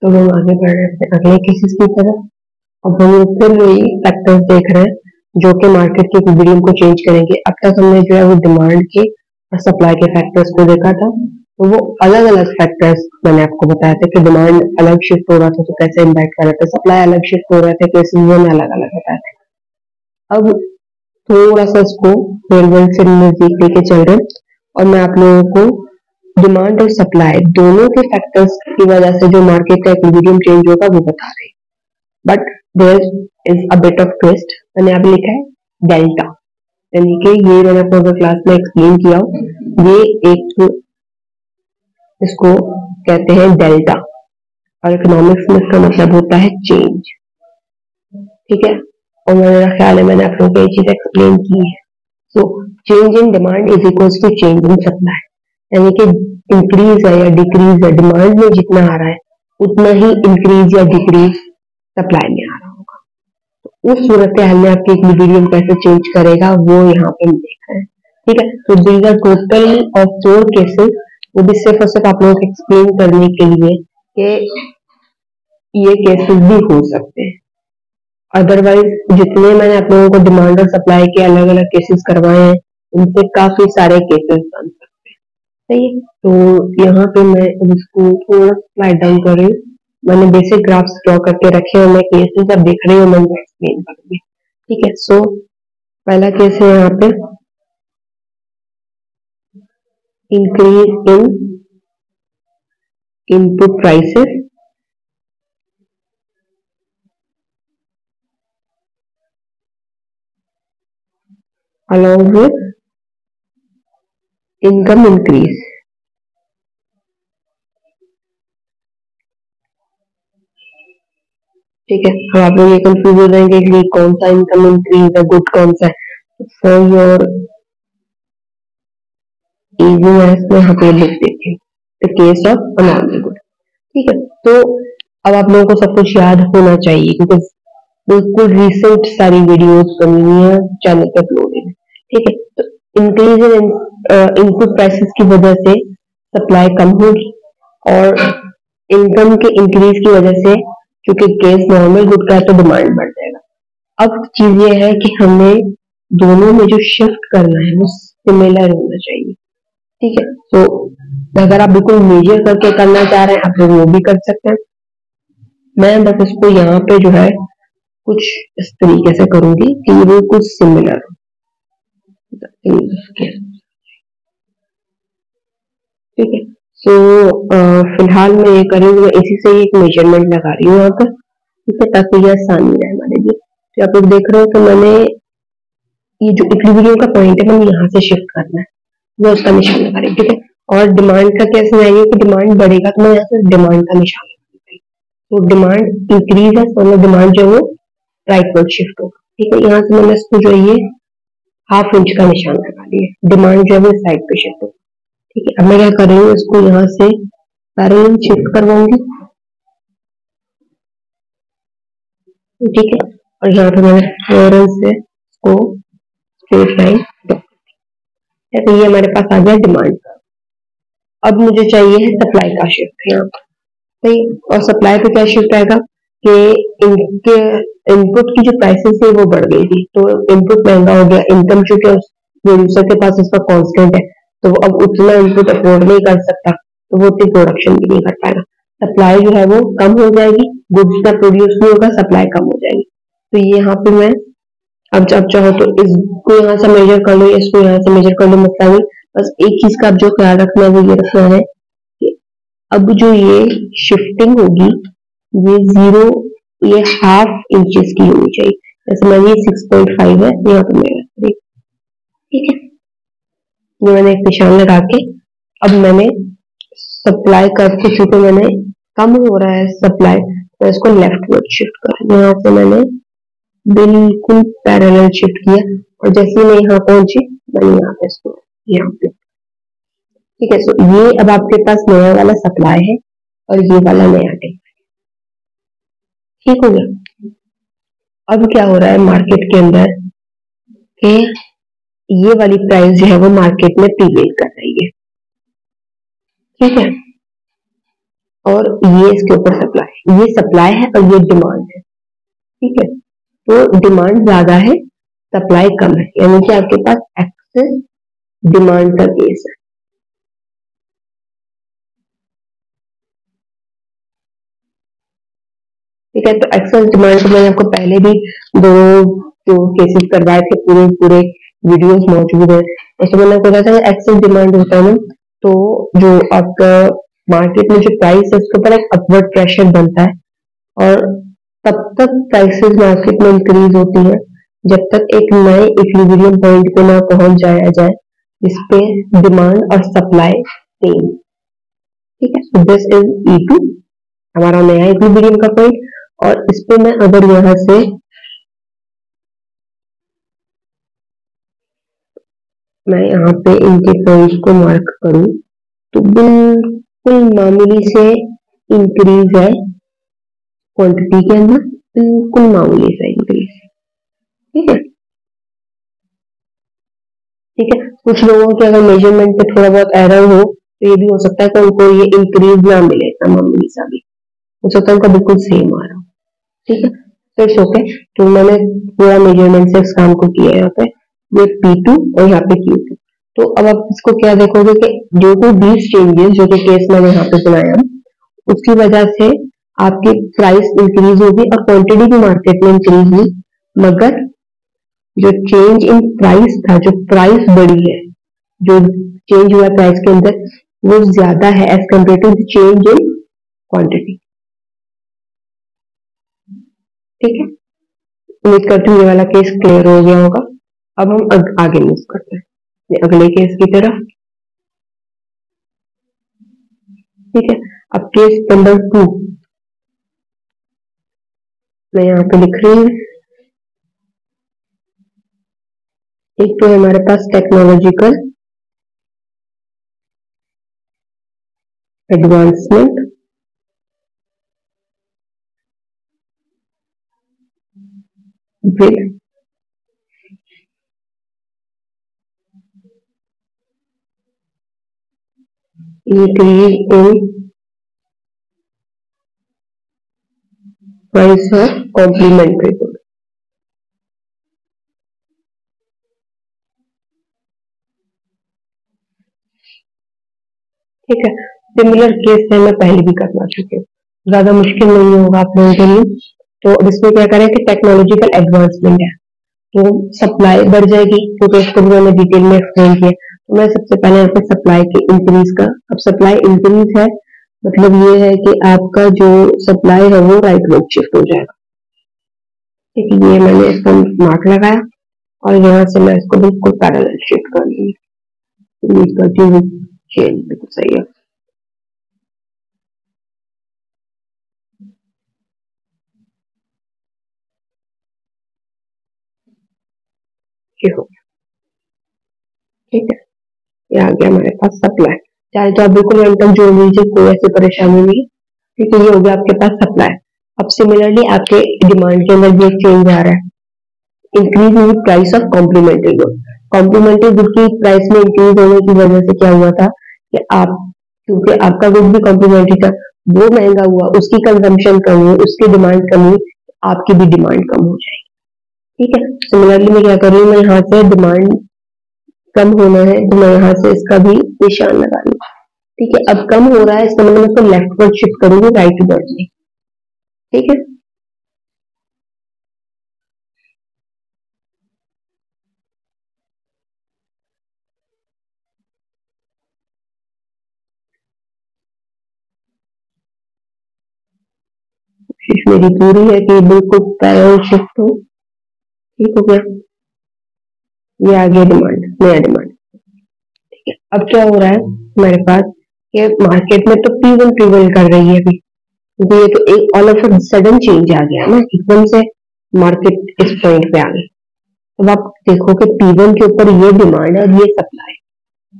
तो हम आगे बढ़ रहे हैं अगले केसेस की तरफ। अब हम फिर वही फैक्टर्स देख रहे हैं जो कि मार्केट के इक्विलिब्रियम को चेंज करेंगे। अब तक हमने जो है वो डिमांड के और सप्लाई के फैक्टर्स को देखा था, तो वो अलग अलग फैक्टर्स मैंने आपको बताया था कि डिमांड अलग शिफ्ट हो रहा था तो कैसे इम्पैक्ट कर रहा था, सप्लाई अलग शिफ्ट हो रहा था कैसे, वो मैं अलग अलग बताया था। अब थोड़ा सा इसको रेलवेंट से नजदीक लेके चल रहे हैं और मैं आप लोगों को डिमांड और सप्लाई दोनों के फैक्टर्स की वजह से जो मार्केट का इक्विलिब्रियम चेंज होगा वो बता रहे हैं। But there is a bit of twist. मैंने यहाँ पे लिखा है डेल्टा, यानी कि ये मैंने आपको क्लास में एक्सप्लेन किया, ये एक इसको कहते हैं डेल्टा और इकोनॉमिक्स में इसका मतलब होता है चेंज। ठीक है, और मेरा ख्याल है मैंने आप लोगों को ये चीज एक्सप्लेन की है। So change in demand is equals to change in supply, यानी कि इंक्रीज है या डिक्रीज है डिमांड में जितना आ रहा है उतना ही इंक्रीज या डिक्रीज सप्लाई में आ रहा होगा। तो उस सूरत हाल में आपके इक्विलिब्रियम कैसे चेंज करेगा वो यहाँ पे हम देख रहे हैं। ठीक है, तो these are total of 4 cases, वो भी सिर्फ और सिर्फ आप लोगों को एक्सप्लेन करने के लिए कि ये केसेस भी हो सकते हैं। अदरवाइज जितने मैंने आप लोगों को डिमांड और सप्लाई के अलग अलग केसेस करवाए हैं इनसे काफी सारे केसेस बन सकते हैं। सही है, तो यहाँ पे मैं अब इसको थोड़ा स्लाइड डाउन कर रही हूँ। मैंने बेसिक ग्राफ्स ड्रॉ करके रखे हैं, मैं केसेस अब देख रही हूँ, मैं एक्सप्लेन करूंगी। ठीक है, सो पहला केस है यहाँ पे increase in input prices along with income increase। ठीक है, अब आप लोग ये कंफ्यूज हो जाएंगे कि कौन सा इनकम इंक्रीज है, गुड कौन सा है। फॉर योर इजीनेस में यहाँ पे लिख देती हूँ the case of unordered good. ठीक है, तो अब आप लोगों को सब कुछ याद होना चाहिए क्योंकि बिल्कुल रिसेंट सारी वीडियोस बनी हुई है चैनल पे अपलोडेड है। ठीक है, तो इंक्रीज इन इनपुट प्राइसेस की वजह से सप्लाई कम होगी और इनकम के इंक्रीज की वजह से क्योंकि केस नॉर्मल गुड का है तो डिमांड बढ़ जाएगा। अब चीज ये है कि हमें दोनों में जो शिफ्ट करना है वो सिमिलर होना चाहिए। ठीक है, तो अगर आप बिल्कुल मेजर करके करना चाह रहे हैं आप लोग वो भी कर सकते हैं। मैं बस इसको यहाँ पे जो है कुछ इस तरीके से करूंगी कि ये बिल्कुल सिमिलर हो। ठीक है, सो फिलहाल मैं ये करूंगी, मैं इसी से एक मेजरमेंट लगा रही हूँ यहाँ पर, ठीक है, ताकि ये आसानी रहे हमारे लिए। तो आप लोग देख रहे हो कि मैंने ये जो इक्विलिब्रियम का पॉइंट है मैंने यहाँ से शिफ्ट करना है, वो उसका निशान लगा रही हूँ। ठीक है, और डिमांड का क्या सिनेरियो कि डिमांड बढ़ेगा तो मैं यहाँ से डिमांड का निशान लगा रही हूँ। तो डिमांड इंक्रीज है तो डिमांड जो है वो राइट वर्ड शिफ्ट होगा। ठीक है, यहाँ से मैंने इसको जो ये ½ इंच का निशान लगा लिया, डिमांड जो है वो साइड पे शिफ्ट होगा। ठीक है, अब मैं क्या कर रही हूँ इसको यहाँ से पैरेलल शिफ्ट करवाऊंगी। ठीक है, और यहाँ पे मैंने पैरेलल से इसको स्ट्रेट लाइन, तो ये हमारे पास आ गया डिमांड का। अब मुझे चाहिए है सप्लाई का शिफ्ट यहाँ पर। सही, और सप्लाई पे क्या शिफ्ट आएगा कि इनके इनपुट की जो प्राइसेस है वो बढ़ गई थी तो इनपुट महंगा हो गया, इनकम चूंकि प्रोड्यूसर के पास इसका कांस्टेंट है तो वो अब उतना इनपुट अफोर्ड नहीं कर सकता तो वो उतनी प्रोडक्शन भी नहीं कर पाएगा। सप्लाई जो है वो कम हो जाएगी, गुड्स का प्रोड्यूस नहीं होगा, सप्लाई कम हो जाएगी। तो ये यहाँ पे मैं अब जब चाहो तो इसको यहाँ से मेजर कर लो, इसको यहाँ से मेजर कर लो, मतलब नहीं। बस एक चीज का अब जो ख्याल रखना है वो ये रखना है कि अब जो ये शिफ्टिंग होगी ये 0 ये ½ इंचेस की होनी चाहिए। जैसे मैंने ये 6.5 है यहाँ पे मैं, ठीक है, ये मैंने एक निशान लगा के अब मैंने सप्लाई कर्व को चूंकि मैंने कम हो रहा है सप्लाई तो इसको लेफ्ट वर्ड शिफ्ट कर, यहाँ से मैंने बिल्कुल पैरेलल शिफ्ट किया और जैसे मैं यहाँ पहुंची मैंने यहाँ पे इसको यहाँ पे। ठीक है, सो ये अब आपके पास नया वाला सप्लाई है और ये वाला नया डिमांड। ठीक हो गया। अब क्या हो रहा है मार्केट के अंदर कि ये वाली प्राइस जो है वो मार्केट में प्रीवेल कर रही है। ठीक है, और ये इसके ऊपर सप्लाई, ये सप्लाई है और ये डिमांड है। ठीक है, तो डिमांड ज्यादा है, सप्लाई कम है, यानी कि आपके पास एक्सेस डिमांड का केस है। ठीक है, तो एक्सेस डिमांड को मैंने आपको पहले भी दो दो केसेस करवाए थे, पूरे पूरे वीडियोस मौजूद है। उसमें मैंने आपको बताया था एक्सेस डिमांड होता है ना, तो जो आपका मार्केट में जो प्राइस है उसके ऊपर एक अपवर्ड प्रेशर बनता है, और तब तक प्राइसेस मार्केट में इंक्रीज होती है जब तक एक नए इक्विलिब्रियम पॉइंट पे ना पहुंच जाया जाए जिसपे डिमांड और सप्लाई सेम। ठीक है, सो दिस इज E2, हमारा नया इक्विलिब्रियम का पॉइंट। और इस पे मैं अगर यहाँ से मैं यहाँ पे इनके पॉइंट को मार्क करूं तो बिल्कुल मामूली से इंक्रीज है क्वांटिटी के अंदर, बिल्कुल मामूली सा इंक्रीज। ठीक है, ठीक है, कुछ लोगों के अगर मेजरमेंट पे थोड़ा बहुत एरर हो तो ये भी हो सकता है कि उनको ये इंक्रीज ना मिले इतना मामूली सा भी, हो सकता है उनका बिल्कुल सेम आ रहा हो। ठीक है, तो इट्स ओके, तो मैंने पूरा मेजरमेंट से इस काम को किया है यहाँ पे, ये P2 और यहाँ पे Q2। तो अब आप इसको क्या देखोगे कि ड्यू टू दीज चेंजेस, जो कि केस मैंने यहाँ पे बनाया, उसकी वजह से आपकी प्राइस इंक्रीज होगी और क्वांटिटी भी मार्केट में इंक्रीज हुई, मगर जो चेंज इन प्राइस था, जो प्राइस बढ़ी है, जो चेंज हुआ प्राइस के अंदर, वो ज्यादा है as compare to change in quantity. ठीक है, उम्मीद करती हूँ ये वाला केस क्लियर हो गया होगा। अब हम आगे मूव करते हैं अगले केस की तरफ। ठीक है, अब केस नंबर 2 मैं यहाँ पे लिख रही हूँ। एक तो है हमारे पास technological advancement with increase in price of complementary good। ठीक है, सिमिलर केस है, मैं पहले भी करवा चुकी हूँ, ज्यादा मुश्किल नहीं होगा आप लोगों के लिए। तो अब इसमें क्या करें कि टेक्नोलॉजिकल एडवांसमेंट है तो सप्लाई बढ़ जाएगी, क्योंकि इसको भी मैंने डिटेल में एक्सप्लेन किया। तो मैं सबसे पहले यहाँ पे सप्लाई के इंक्रीज का, अब सप्लाई इंक्रीज है मतलब ये है कि आपका जो सप्लाई है वो राइट वर्ड शिफ्ट हो जाएगा। ठीक है, ये मैंने इसको मार्क लगाया और यहाँ से मैं इसको बिल्कुल पैरेलल शिफ्ट कर दूंगी। उम्मीद करती हूँ चेंज बिल्कुल सही है। ये हो गया। ठीक है, ये आ गया हमारे पास सप्लाई, चाहे तो आप बिल्कुल एंड तक जोड़ लीजिए, कोई ऐसी परेशानी नहीं। ठीक है, ये हो गया आपके पास सप्लाई। अब सिमिलरली आपके डिमांड के अंदर भी एक चेंज आ रहा है, increase in price of complementary good. Complementary good की प्राइस में इंक्रीज होने की वजह से क्या हुआ था कि आप, क्योंकि आपका गुड भी कॉम्प्लीमेंट्री था, वो महंगा हुआ, उसकी कंजम्पशन कम हुई, उसकी डिमांड कम हुई, आपकी भी डिमांड कम हो जाएगी। ठीक है, सिमिलरली मैं क्या कर रही हूँ, मैं यहाँ से डिमांड कम होना है तो मैं यहाँ से इसका भी निशान लगा लूँ। ठीक है, अब कम हो रहा है इसका मतलब मैं इसको लेफ्ट वर्ड शिफ्ट करूंगी राइट वर्ड में। ठीक है, कोशिश मेरी पूरी है कि बिल्कुल पैरेलल शिफ्ट हो। ठीक हो गया, ये आ गया डिमांड, नया डिमांड। ठीक है, अब क्या हो रहा है हमारे पास, ये मार्केट में तो P1 प्रिवेल कर रही है अभी, क्योंकि ये तो एक ऑल ऑफ सडन चेंज आ गया ना, एकदम से मार्केट इस पॉइंट पे आ गई। अब आप देखो कि P1 के ऊपर ये डिमांड है और ये सप्लाई।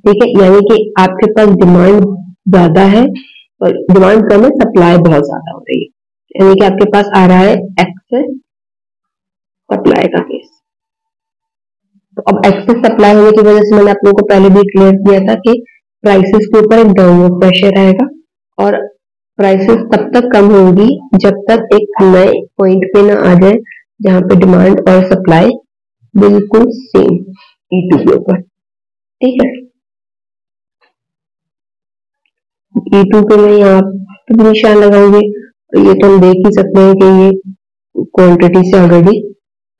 ठीक है, यानी कि आपके पास डिमांड ज्यादा है और डिमांड कम है, सप्लाई बहुत ज्यादा हो रही है, यानी कि आपके पास आ रहा है एक्सेस सप्लाई का केस। तो अब एक्सेस सप्लाई होने की वजह से मैंने आप लोगों को पहले भी क्लियर किया था कि प्राइसेस के ऊपर एक डाउनवर्ड प्रेशर आएगा और प्राइसेस तब तक कम होंगी जब तक एक नए पॉइंट पे ना आ जाए जहां पे डिमांड और सप्लाई बिल्कुल सेम E2 के ऊपर। ठीक है, E2 पे मैं यहाँ पे निशान लगाऊंगी तो ये तो हम देख ही सकते हैं कि ये क्वांटिटी से ऑलरेडी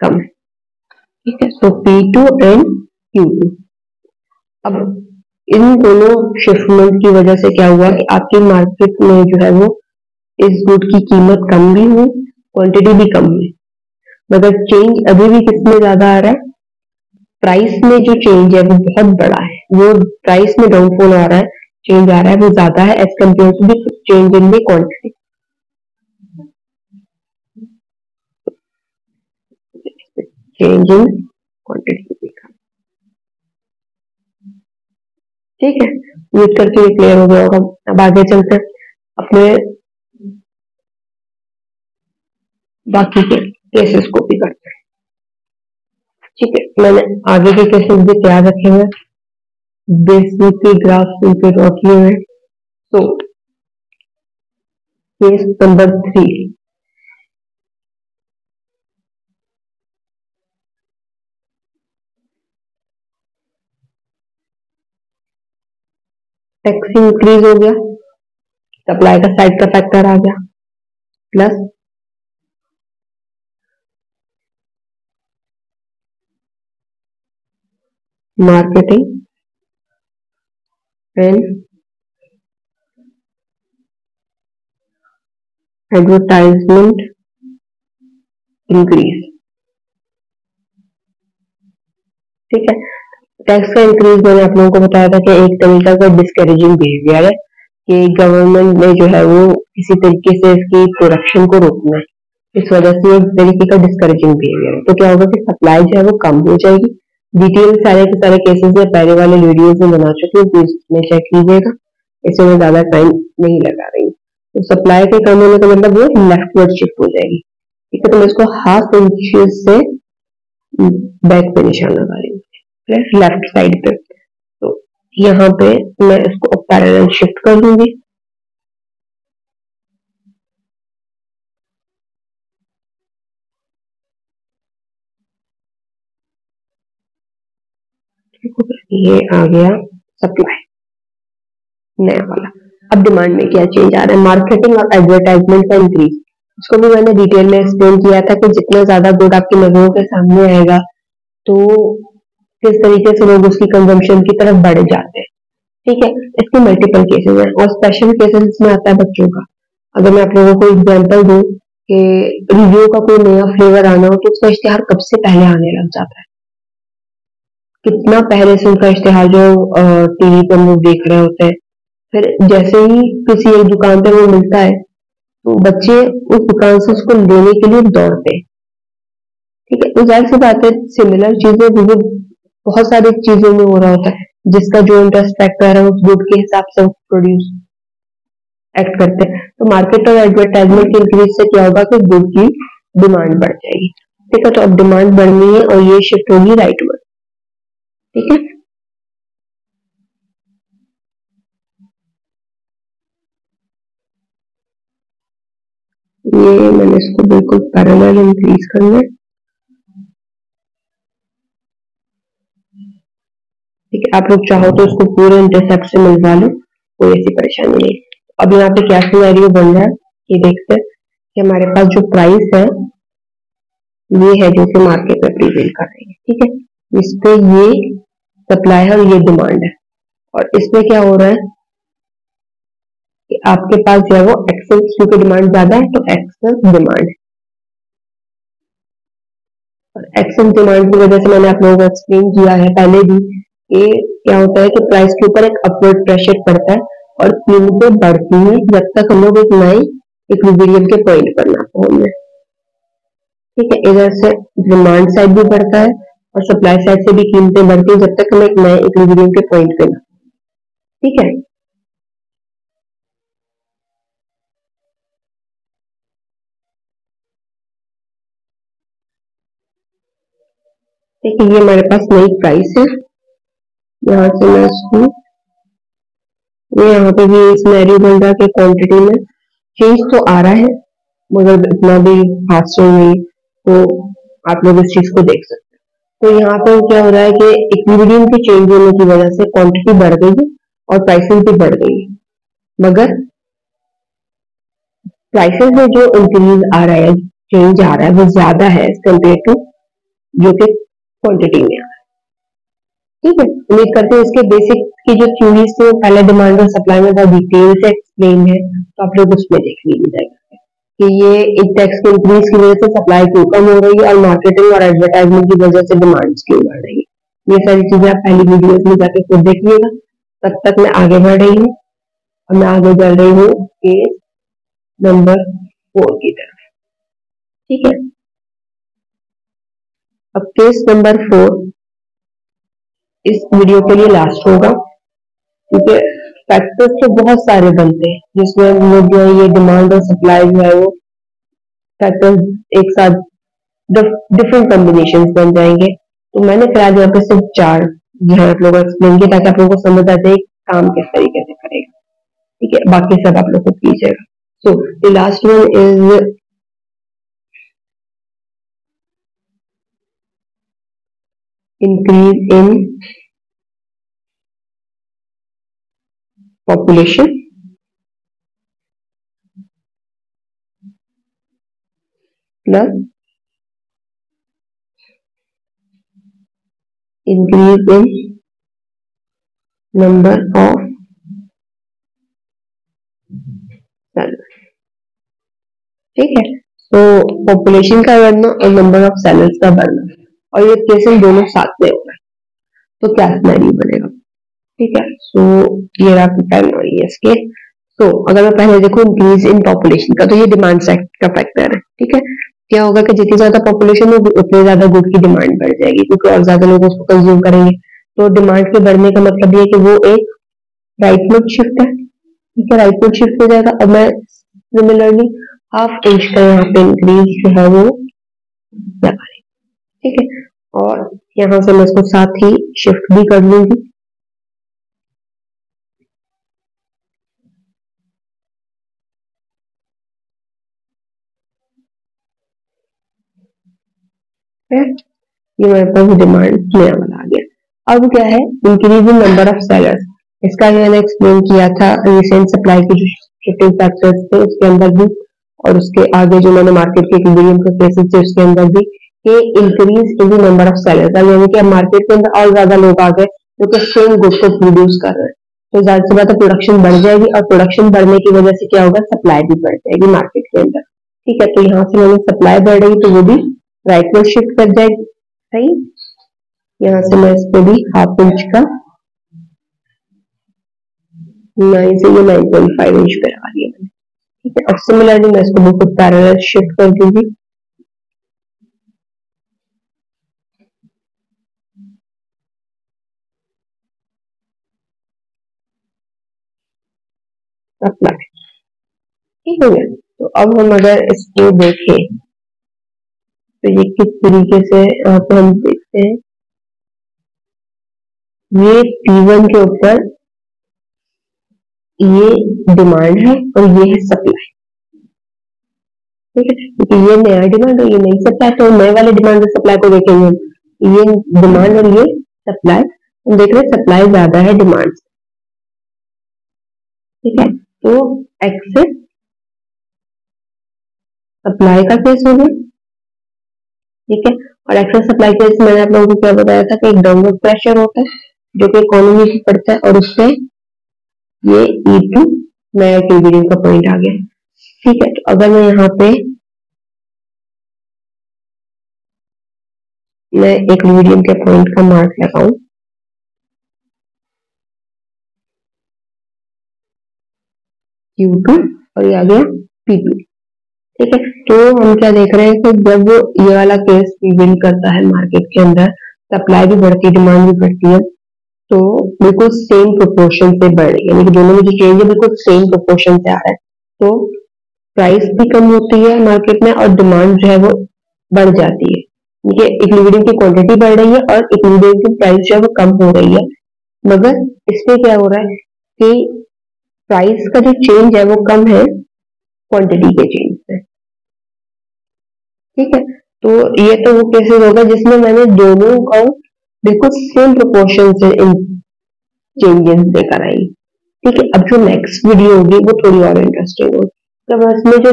कम है। ठीक है, सो P2 एंड Q2। अब इन दोनों शिफ्टमेंट की वजह से क्या हुआ कि आपकी मार्केट में जो है वो इस गुड की कीमत कम भी हुई, क्वांटिटी भी कम हुई, मगर चेंज अभी भी किसमें ज्यादा आ रहा है? प्राइस में जो चेंज है वो बहुत बड़ा है, वो प्राइस में डाउनफॉल आ रहा है, चेंज आ रहा है वो ज्यादा है as compare to the change in the quantity. Change in quantity देखा। ठीक है, उम्मीद करके ये क्लियर हो गया होगा। अब आगे चलते हैं अपने बाकी के केसेस को भी करते हैं। ठीक है, मैंने आगे के केसेस भी तैयार रखे हुए, बेसिक ग्राफ पे ड्रॉ किए हुए। तो केस नंबर 3, टैक्स इंक्रीज हो गया, सप्लाई का साइड का फैक्टर आ गया, plus marketing and advertisement increase. ठीक है, टैक्स का इंक्रीज मैंने आप लोगों को बताया था कि एक तरीका का डिस्करेजिंग बिहेवियर है कि गवर्नमेंट ने जो है वो किसी तरीके से इसकी प्रोडक्शन को रोकना है, इस वजह से एक तरीके का डिस्करेजिंग बिहेवियर है। तो क्या होगा कि सप्लाई जो है वो कम हो जाएगी। डिटेल सारे के सारे केसेस में पहले वाले वीडियोस में बना चुकी हूँ, प्लीज उसमें चेक कीजिएगा, इसमें मैं ज्यादा टाइम नहीं लगा रही हूँ। तो सप्लाई के कम होने का मतलब वो लेफ्टवर्ड शिफ्ट हो जाएगी। ठीक है, तो मैं इसको हाफ इंच से बैक पे निशान लगा रही हूँ, लेफ्ट साइड पे। तो यहाँ पे मैं इसको पैरेलल शिफ्ट कर दूंगी। ये आ गया सप्लाई नया वाला। अब डिमांड में क्या चेंज आ रहा है? मार्केटिंग और एडवर्टाइजमेंट का इंक्रीज। इसको भी मैंने डिटेल में एक्सप्लेन किया था कि जितना ज्यादा गुड आपकी नजरों के सामने आएगा तो किस तरीके से लोग उसकी कंजम्पशन की तरफ बढ़ जाते हैं। ठीक है, इसके मल्टीपल केसेस हैं और स्पेशल केसेस इसमें आता है बच्चों का। अगर मैं आप लोगों को एग्जांपल दूं कि रिव्यू का कोई नया फ्लेवर आना हो तो उसका इश्तेहार कब से पहले आने लग जाता है, कितना पहले से उनका इश्तेहार जो टीवी पर हम लोग देख रहे होते हैं। फिर जैसे ही किसी एक दुकान पे वो मिलता है तो बच्चे उस दुकान से उसको लेने के लिए दौड़ते हैं। ठीक है, तो जाहिर सी बात है सिमिलर चीजें भी बहुत सारी चीजों में हो रहा होता है, जिसका जो इंटरेस्ट फैक्टर है उस गुड के हिसाब से प्रोड्यूस एक्ट करते हैं। तो मार्केट और एडवर्टाइजमेंट के इंक्रीज से क्या होगा कि गुड की डिमांड बढ़ जाएगी। ठीक है, तो अब डिमांड बढ़नी है और ये शिफ्ट होगी राइट वर्ड। ठीक है, ये मैंने इसको बिल्कुल पैरेलल इंक्रीज करना है। ठीक है, आप लोग चाहो तो इसको पूरे इंटरसेप्ट से मिलवा लो, कोई ऐसी परेशानी नहीं। अब यहाँ पे क्या सिनेरियो बन रहा है ये देखते हैं कि हमारे पास जो प्राइस है ये है जो मार्केट में प्रीवेल कर रही है। ठीक है, इस पे ये सप्लाई है और ये डिमांड है, और इसमें क्या हो रहा है कि आपके पास जो है वो एक्सेस, क्योंकि डिमांड ज्यादा है तो एक्सेस डिमांड है, और एक्सेस डिमांड की वजह से मैंने आप लोगों को एक्सप्लेन किया है पहले भी कि क्या होता है कि प्राइस के ऊपर एक अपवर्ड प्रेशर पड़ता है और कीमतें बढ़ती हैं जब तक हम लोग एक नए इक्विलिब्रियम के पॉइंट पर ना पहुंच जाए। ठीक है, इधर से डिमांड साइड भी बढ़ता है और सप्लाई साइड से भी कीमतें बढ़ती हैं जब तक हम एक नए इक्विलिब्रियम के पॉइंट पे ना। ठीक है, ठीक है, ये हमारे पास नई प्राइस है। यहाँ से मैं इसको, ये यहाँ पे भी सिनेरियो बन रहा है कि क्वांटिटी में चेंज तो आ रहा है मगर इतना भी फास्ट नहीं, तो आप लोग इस चीज को देख सकते हैं। तो यहाँ पर क्या हो रहा है कि इक्विलिब्रियम के चेंज होने की वजह से क्वांटिटी बढ़ गई है और प्राइसेस भी बढ़ गई है, मगर प्राइसेस में जो इंक्रीज आ रहा है, चेंज आ रहा है, वो ज्यादा है कंपेयर टू जो कि क्वांटिटी में आ रहा है। ठीक है, उम्मीद करते हैं इसके बेसिक की जो थ्योरीज थे पहले डिमांड और सप्लाई में बहुत डिटेल से एक्सप्लेन है, तो आप लोग उसमें देख लीजिएगा कि ये एक टैक्स के इंक्रीज की वजह से सप्लाई क्यों कम हो रही है और मार्केटिंग और एडवर्टाइजमेंट की वजह से डिमांड क्यों बढ़ रही है। ये सारी चीजें आप पहली वीडियोस में जाके खुद देखिएगा। तब तक मैं आगे बढ़ रही हूँ और मैं आगे बढ़ रही हूँ केस नंबर 4 की तरफ। ठीक है, अब केस नंबर 4 इस वीडियो के लिए लास्ट होगा, क्योंकि फैक्टर्स तो बहुत सारे बनते हैं जिसमें हम लोग जो है ये डिमांड और सप्लाई जो है वो फैक्टर्स एक साथ डिफरेंट कॉम्बिनेशन बन जाएंगे। तो मैंने फिर आज यहाँ पे सिर्फ 4 यहाँ आप लोगों को एक्सप्लेन किया ताकि आप लोगों को समझ आ जाए काम किस तरीके से करेगा। ठीक है, बाकी सब आप लोग को कीजिएगा। So the last one is increase in population plus increase in number of sellers। ठीक है, तो पॉपुलेशन का बढ़ना और नंबर ऑफ सेलर्स का बढ़ना, और ये केसेस दोनों साथ में हो रहा है, तो क्या सिनेरियो बनेगा। ठीक है, सो ये रहा पैटर्न और ये इसके। तो अगर मैं पहले देखूं इंक्रीज इन पॉपुलेशन का, तो ये डिमांड साइड का फैक्टर है। ठीक है, क्या होगा कि जितनी ज्यादा पॉपुलेशन होगी उतनी ज्यादा गुड की डिमांड बढ़ जाएगी, क्योंकि और ज्यादा लोग उसको कंज्यूम करेंगे। तो डिमांड के बढ़ने का मतलब ये है कि वो एक राइटवर्ड शिफ्ट है। ठीक है, राइटवर्ड शिफ्ट हो जाएगा। अब मैं सिमिलरली हाफ इंच का यहाँ पे इंक्रीज जो है वो लगा रही। ठीक है, और यहाँ से मैं इसको साथ ही शिफ्ट भी कर लूंगी। ये मेरे पास डिमांड नया वाला आ गया। अब क्या है increase in number of sellers, इसका मैंने एक्सप्लेन किया था रिसेंट सप्लाई के जो शिफ्टिंग फैक्टर्स थे उसके अंदर भी, और उसके आगे जो मैंने मार्केट के इक्विलिब्रियम के केसेस थे उसके अंदर भी, कि increase in the number of sellers, यानी कि मार्केट के अंदर और ज्यादा लोग आ गए जो कि सेम गुड को प्रोड्यूस कर रहे हैं, तो ज्यादा से ज्यादा प्रोडक्शन बढ़ जाएगी, और प्रोडक्शन बढ़ने की वजह से क्या होगा सप्लाई भी बढ़ जाएगी मार्केट के अंदर। ठीक है, तो यहाँ से मैंने सप्लाई बढ़ रही तो वो भी राइटवर्ड शिफ्ट कर जाएगी। सही, यहाँ से मैं इसको भी हाफ इंच का 9 से ये 9.5 इंच पे लगा दिया मैंने। ठीक है, अब सिमिलरली मैं इसको बिल्कुल पैरेलल शिफ्ट कर दूंगी। अप्लाई। ठीक हो गया, तो अब हम अगर इसको देखें तो ये किस तरीके से यहाँ पे हम देखते हैं, ये P1 के ऊपर ये डिमांड है और ये है सप्लाई। ठीक है, क्योंकि ये नया डिमांड और ये नई सप्लाई, तो नए वाले डिमांड और सप्लाई को देखेंगे, ये डिमांड और ये सप्लाई, हम देख रहे हैं सप्लाई ज्यादा है डिमांड से। ठीक है, तो एक्सेस सप्लाई का केस हो गया। ठीक है, और एक्सेस सप्लाई केस मैंने आप लोगों को क्या बताया था कि एक डाउनवर्ड प्रेशर होता है जो कि इकोनॉमी से पड़ता है, और उससे ये E2 नया इक्विलिब्रियम का पॉइंट आ गया। ठीक है, तो अगर मैं यहाँ पे मैं इक्विलिब्रियम के पॉइंट का मार्क लगाऊं, Q2 और ये आ गया P2। ठीक है, तो हम क्या देख रहे हैं कि जब ये वाला केस प्रिवेल करता है मार्केट के अंदर, सप्लाई भी बढ़ती है डिमांड भी बढ़ती है, तो बिल्कुल सेम प्रोपोर्शन से बढ़ रही है, यानी कि दोनों में जो चेंज है बिल्कुल सेम प्रोपोर्शन से आ रहा है, तो प्राइस भी कम होती है मार्केट में और डिमांड जो है वो बढ़ जाती है। ये इक्विलिब्रियम की क्वांटिटी बढ़ रही है और इक्विलिब्रियम की प्राइस जो है वो कम हो रही है, मगर इसमें क्या हो रहा है कि प्राइस का जो चेंज है वो कम है क्वांटिटी के चेंज से। ठीक है, तो ये तो वो केसेस होगा जिसमें मैंने दोनों का बिल्कुल सेम प्रोपोर्शन से इन चेंजेस लेकर आई। ठीक है, अब जो नेक्स्ट वीडियो होगी वो थोड़ी और इंटरेस्टिंग होगी, जब इसमें जो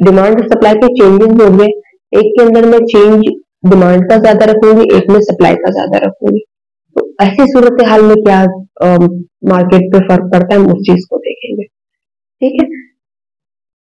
डिमांड और सप्लाई के चेंजेस होंगे, एक के अंदर मैं चेंज डिमांड का ज्यादा रखूंगी, एक में सप्लाई का ज्यादा रखूंगी, तो ऐसी सूरत हाल में क्या मार्केट पे फर्क पड़ता है, हम उस चीज को देखेंगे। ठीक है,